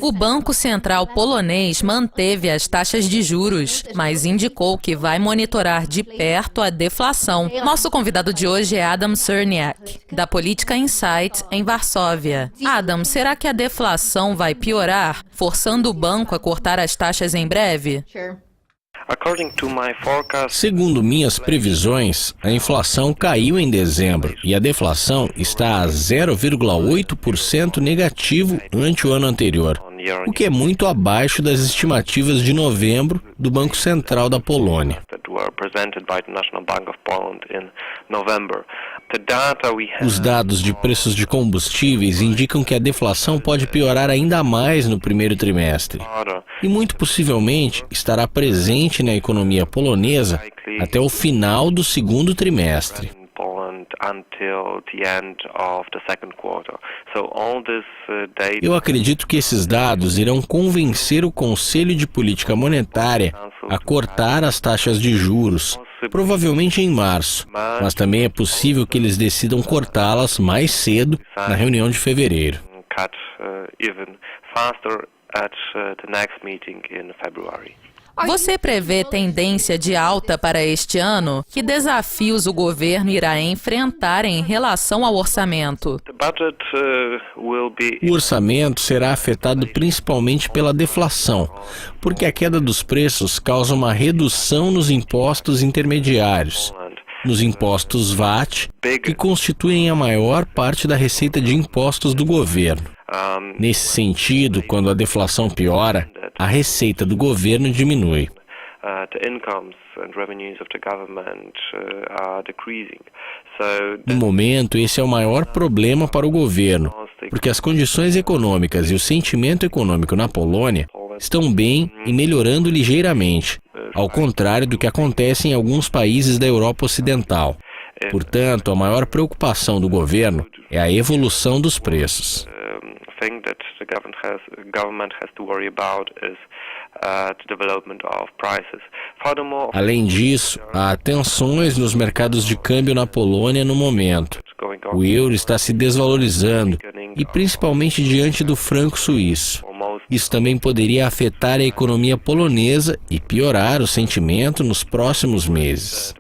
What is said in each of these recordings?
O Banco Central polonês manteve as taxas de juros, mas indicou que vai monitorar de perto a deflação. Nosso convidado de hoje é Adam Czerniak, da Política Insight, em Varsóvia. Adam, será que a deflação vai piorar, forçando o banco a cortar as taxas em breve? Segundo minhas previsões, a inflação caiu em dezembro e a deflação está a 0,8% negativo ante o ano anterior, o que é muito abaixo das estimativas de novembro do Banco Central da Polônia. Os dados de preços de combustíveis indicam que a deflação pode piorar ainda mais no primeiro trimestre e muito possivelmente estará presente na economia polonesa até o final do segundo trimestre. Eu acredito que esses dados irão convencer o Conselho de Política Monetária a cortar as taxas de juros, provavelmente em março, mas também é possível que eles decidam cortá-las mais cedo na reunião de fevereiro. Você prevê tendência de alta para este ano? Que desafios o governo irá enfrentar em relação ao orçamento? O orçamento será afetado principalmente pela deflação, porque a queda dos preços causa uma redução nos impostos intermediários, nos impostos VAT, que constituem a maior parte da receita de impostos do governo. Nesse sentido, quando a deflação piora, a receita do governo diminui. No momento, esse é o maior problema para o governo, porque as condições econômicas e o sentimento econômico na Polônia estão bem e melhorando ligeiramente, ao contrário do que acontece em alguns países da Europa Ocidental. Portanto, a maior preocupação do governo é a evolução dos preços. Além disso, há tensões nos mercados de câmbio na Polônia no momento. O euro está se desvalorizando, e principalmente diante do franco suíço. Isso também poderia afetar a economia polonesa e piorar o sentimento nos próximos meses.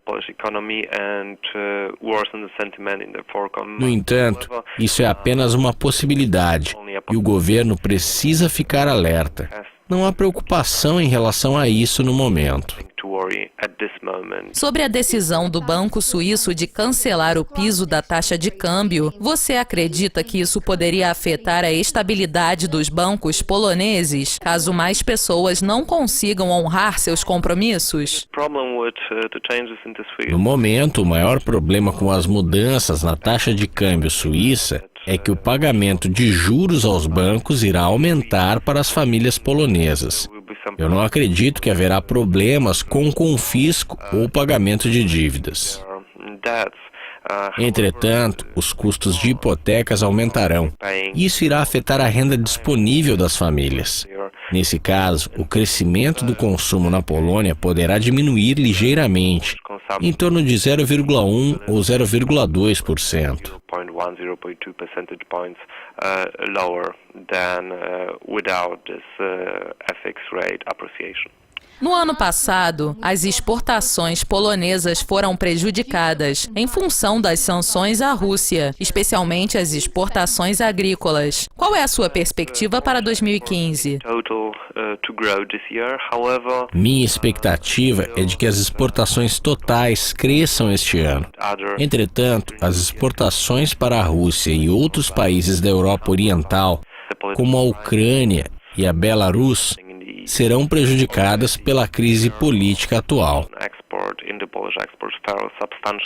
No entanto, isso é apenas uma possibilidade e o governo precisa ficar alerta. Não há preocupação em relação a isso no momento. Sobre a decisão do Banco Suíço de cancelar o piso da taxa de câmbio, você acredita que isso poderia afetar a estabilidade dos bancos poloneses, caso mais pessoas não consigam honrar seus compromissos? No momento, o maior problema com as mudanças na taxa de câmbio suíça é que o pagamento de juros aos bancos irá aumentar para as famílias polonesas. Eu não acredito que haverá problemas com confisco ou pagamento de dívidas. Entretanto, os custos de hipotecas aumentarão. Isso irá afetar a renda disponível das famílias. Nesse caso, o crescimento do consumo na Polônia poderá diminuir ligeiramente, em torno de 0,1 ou 0,2%. No ano passado, as exportações polonesas foram prejudicadas em função das sanções à Rússia, especialmente as exportações agrícolas. Qual é a sua perspectiva para 2015? Minha expectativa é de que as exportações totais cresçam este ano. Entretanto, as exportações para a Rússia e outros países da Europa Oriental, como a Ucrânia e a Belarus, serão prejudicadas pela crise política atual.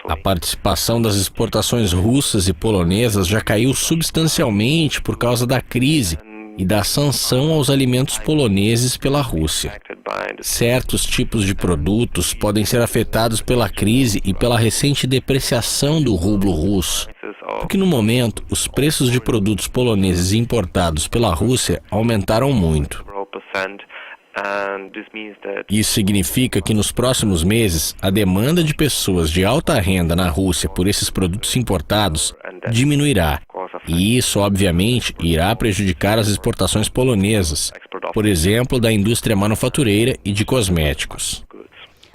A participação das exportações russas e polonesas já caiu substancialmente por causa da crise e da sanção aos alimentos poloneses pela Rússia. Certos tipos de produtos podem ser afetados pela crise e pela recente depreciação do rublo russo, porque no momento os preços de produtos poloneses importados pela Rússia aumentaram muito. Isso significa que nos próximos meses, a demanda de pessoas de alta renda na Rússia por esses produtos importados diminuirá, E isso, obviamente, irá prejudicar as exportações polonesas, por exemplo, da indústria manufatureira e de cosméticos.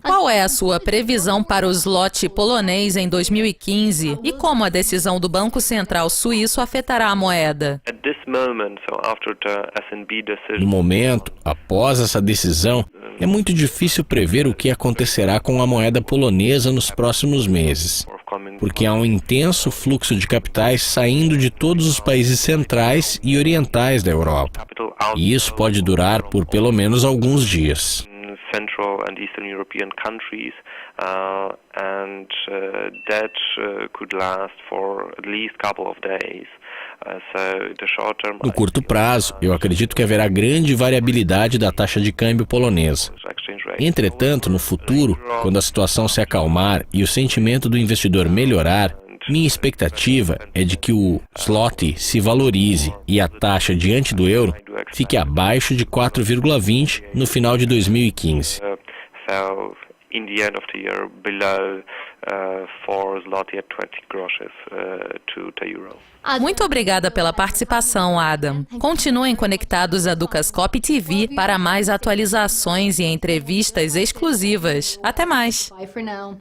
Qual é a sua previsão para o zloty polonês em 2015 e como a decisão do Banco Central suíço afetará a moeda? No momento, após essa decisão, é muito difícil prever o que acontecerá com a moeda polonesa nos próximos meses, porque há um intenso fluxo de capitais saindo de todos os países centrais e orientais da Europa. E isso pode durar por pelo menos alguns dias. Central and Eastern European countries, and that could last for at least a couple of days. No curto prazo, eu acredito que haverá grande variabilidade da taxa de câmbio polonesa. Entretanto, no futuro, quando a situação se acalmar e o sentimento do investidor melhorar, minha expectativa é de que o zloty se valorize e a taxa diante do euro fique abaixo de 4,20 no final de 2015. Muito obrigada pela participação, Adam. Continuem conectados a Dukascop TV para mais atualizações e entrevistas exclusivas. Até mais! Bye for now.